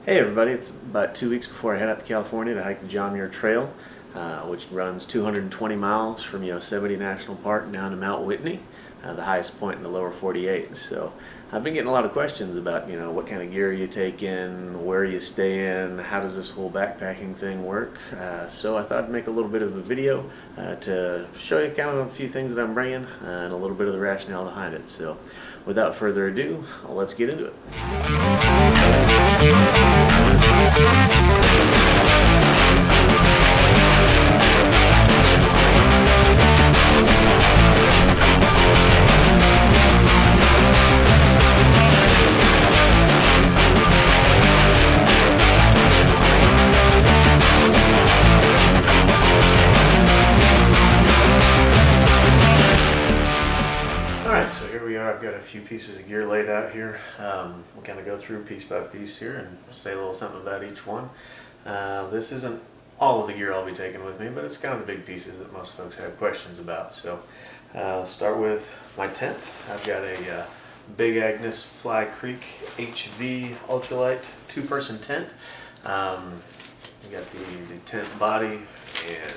Hey everybody, it's about 2 weeks before I head out to California to hike the John Muir Trail, which runs 220 miles from Yosemite National Park down to Mount Whitney, the highest point in the lower 48. So I've been getting a lot of questions about, what kind of gear you take in, where you stay in, how does this whole backpacking thing work. So I thought I'd make a little bit of a video to show you kind of a few things that I'm bringing and a little bit of the rationale behind it. So without further ado, let's get into it. Alright, so here we are. I've got a few pieces of gear laid out here. We'll kind of go through piece by piece here and say a little something about each one. This isn't all of the gear I'll be taking with me, but it's kind of the big pieces that most folks have questions about. So I'll start with my tent. I've got a Big Agnes Fly Creek HV ultralight 2-person tent. You got the tent body and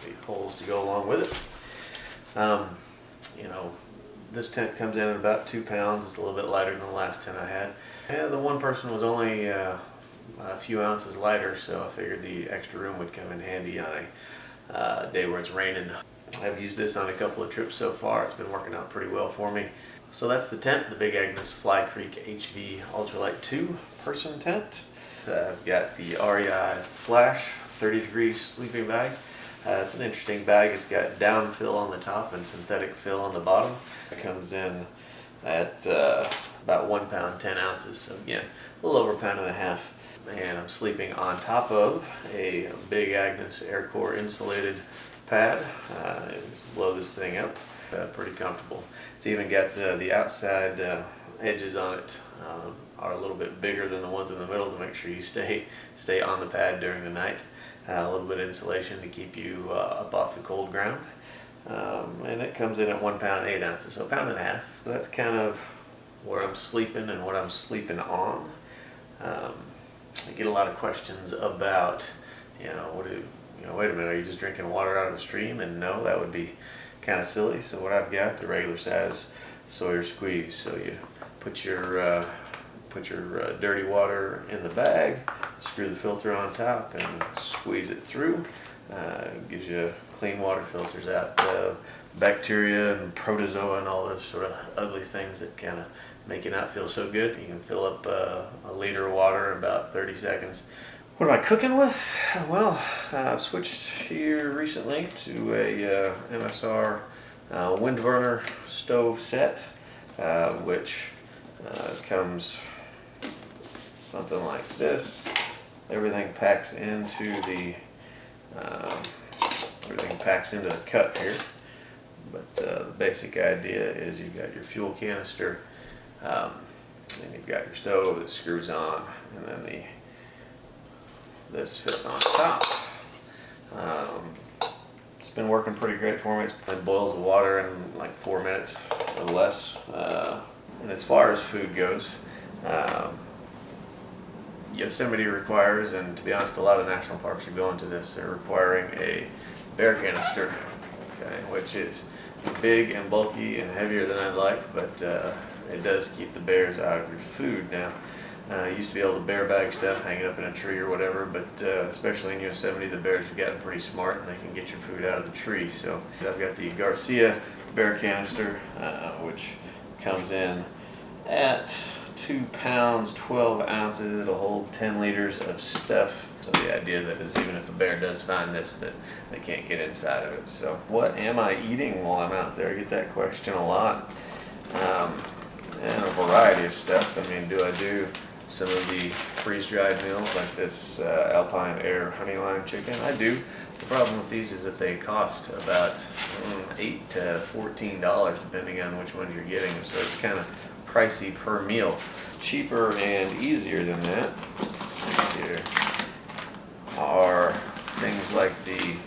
the poles to go along with it. This tent comes in at about 2 pounds. It's a little bit lighter than the last tent I had. And the one person was only a few ounces lighter, so I figured the extra room would come in handy on a day where it's raining. I've used this on a couple of trips so far. It's been working out pretty well for me. So that's the tent, the Big Agnes Fly Creek HV Ultralight 2-person tent. I've got the REI Flash 30-degree sleeping bag. It's an interesting bag. It's got down fill on the top and synthetic fill on the bottom. It comes in at about 1 pound 10 ounces, so again, a little over 1.5 pounds. And I'm sleeping on top of a Big Agnes Air Core insulated pad. Just blow this thing up, pretty comfortable. It's even got the outside edges on it are a little bit bigger than the ones in the middle to make sure you stay on the pad during the night. A little bit of insulation to keep you up off the cold ground. And it comes in at 1 pound 8 ounces, so 1.5 pounds. So that's kind of where I'm sleeping and what I'm sleeping on. I get a lot of questions about, wait a minute, are you just drinking water out of a stream? And no, that would be kind of silly. So what I've got, the regular size Sawyer squeeze. So you put your dirty water in the bag, screw the filter on top, and squeeze it through. Gives you clean water, filters out bacteria and protozoa and all those sort of ugly things that kind of make you not feel so good. You can fill up a liter of water in about 30 seconds. What am I cooking with? Well, I've switched here recently to a MSR Windburner Stove Set, which comes something like this. Everything packs into the cup here. But the basic idea is you've got your fuel canister, and you've got your stove that screws on, and then this fits on top. It's been working pretty great for me. It boils the water in like 4 minutes or less. And as far as food goes, Yosemite requires, and to be honest, a lot of national parks are going to this, they're requiring a bear canister, okay, which is big and bulky and heavier than I'd like, but it does keep the bears out of your food. Now, you used to be able to bear bag stuff, hang it up in a tree or whatever, but especially in Yosemite, the bears have gotten pretty smart and they can get your food out of the tree. So I've got the Garcia bear canister, which comes in at 2 pounds 12 ounces. It'll hold 10 liters of stuff. So the idea that is, even if a bear does find this, that they can't get inside of it. So what am I eating while I'm out there? I get that question a lot. And a variety of stuff. I mean, do I do some of the freeze-dried meals like this Alpine Air honey lime chicken? I do. The problem with these is that they cost about $8 to $14 depending on which ones you're getting, so it's kind of pricey per meal. Cheaper and easier than that, let's see here, are things like the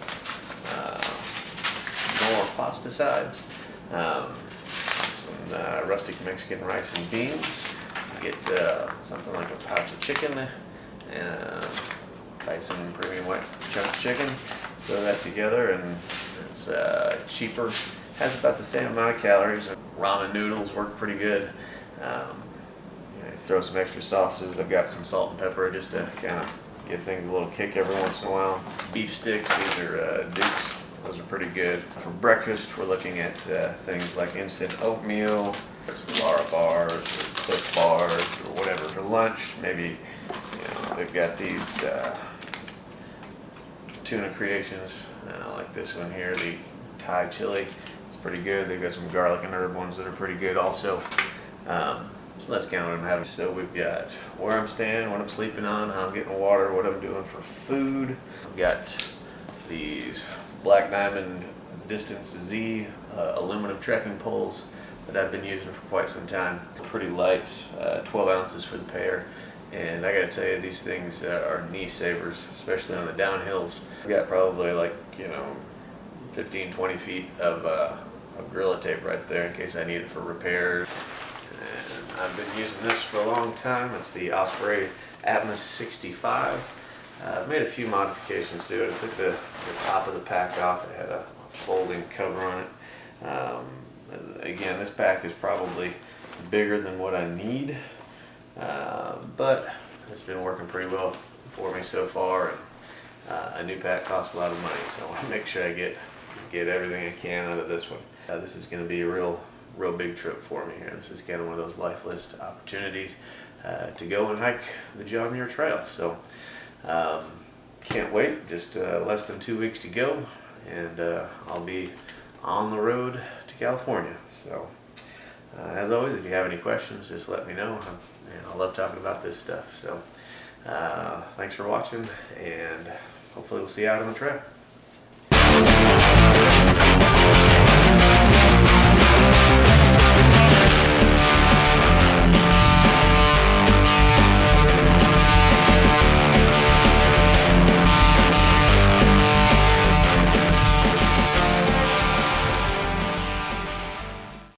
Knorr pasta sides, some rustic Mexican rice and beans. You get something like a pouch of chicken and Tyson premium white chunk chicken. Throw that together, and it's cheaper. Has about the same amount of calories. Ramen noodles work pretty good. Throw some extra sauces. I've got some salt and pepper just to kind of give things a little kick every once in a while. Beef sticks, these are Dukes. Those are pretty good. For breakfast, we're looking at things like instant oatmeal, it's Lara bars, or Cliff bars, or whatever. For lunch, maybe they've got these tuna creations, like this one here, the Thai chili. It's pretty good. They've got some garlic and herb ones that are pretty good also. So let's count what I'm having. So we've got where I'm staying, what I'm sleeping on, how I'm getting water, what I'm doing for food. I've got these Black Diamond Distance Z aluminum trekking poles that I've been using for quite some time. Pretty light, 12 ounces for the pair. And I gotta tell you, these things are knee savers, especially on the downhills. I've got probably like, 15, 20 feet of Gorilla Tape right there in case I need it for repairs. And I've been using this for a long time. It's the Osprey Atmos 65. I've made a few modifications to it. I took the top of the pack off. It had a folding cover on it. Again, this pack is probably bigger than what I need, but it's been working pretty well for me so far. And a new pack costs a lot of money, so I want to make sure I get everything I can out of this one. This is going to be a real big trip for me here. This is kind of one of those life list opportunities to go and hike the John Muir Trail. So can't wait. Just less than 2 weeks to go, and I'll be on the road to California. So as always, if you have any questions, just let me know. I love talking about this stuff. So thanks for watching, and hopefully we'll see you out on the trail.